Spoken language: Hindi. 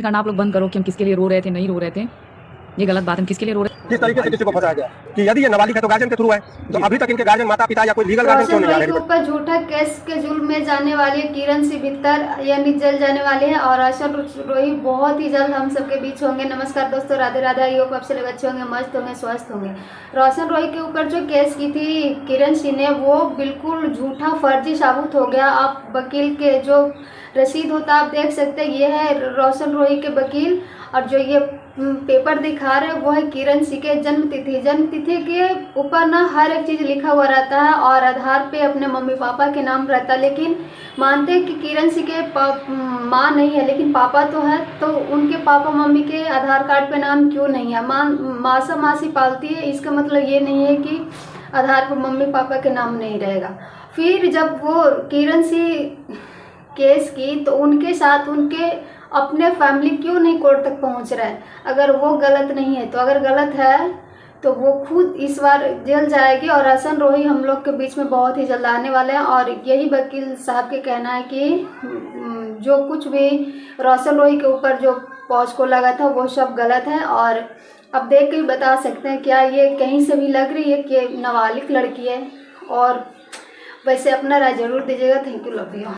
करना आप लोग बंद करो कि हम किसके लिए रो रहे थे, नहीं रो रहे थे। ये गलत बात है, हम किसके लिए रो रहे थे। किस तरीके से किसी को फंसाया गया कि यदि ये नाबालिग है तो गार्जियन के थ्रू है, तो अभी तक इनके गार्जियन माता पिता या कोई लीगल गार्जियन क्यों रोशन नहीं जा रोई के रहे? ऊपर झूठा केस के जुल्म में जाने वाली किरण सिंह भित्तर यानी जेल जाने वाले हैं और रोशन रोई बहुत ही जल्द हम सबके बीच होंगे। नमस्कार दोस्तों, राधे राधे। आई होप आप सब लोग अच्छे होंगे, मस्त होंगे, स्वस्थ होंगे। रोशन रोई के ऊपर जो केस की थी किरण सिंह ने, वो बिल्कुल झूठा फर्जी साबित हो गया। आप वकील के जो रसीद होता आप देख सकते हैं, ये है रोशन रोई के वकील, और जो ये पेपर दिखा रहे वो है किरण सिंह के जन्म तिथि के ऊपर ना हर एक चीज़ लिखा हुआ रहता है और आधार पे अपने मम्मी पापा के नाम रहता है। लेकिन मानते हैं कि किरण सिंह के माँ नहीं है लेकिन पापा तो है, तो उनके पापा मम्मी के आधार कार्ड पे नाम क्यों नहीं है? मासा मासी पालती है, इसका मतलब ये नहीं है कि आधार पर मम्मी पापा के नाम नहीं रहेगा। फिर जब वो किरण सिंह केस की तो उनके साथ उनके अपने फैमिली क्यों नहीं कोर्ट तक पहुंच रहा है? अगर वो गलत नहीं है तो, अगर गलत है तो वो खुद इस बार जेल जाएगी और रोशन रोई हम लोग के बीच में बहुत ही जल्द आने वाले हैं। और यही वकील साहब के कहना है कि जो कुछ भी रोशन रोई के ऊपर जो पॉस्को लगा था वो सब गलत है। और अब देख के बता सकते हैं क्या ये कहीं से भी लग रही है कि नाबालिग लड़की है। और वैसे अपना राय जरूर दीजिएगा। Thank you, love you.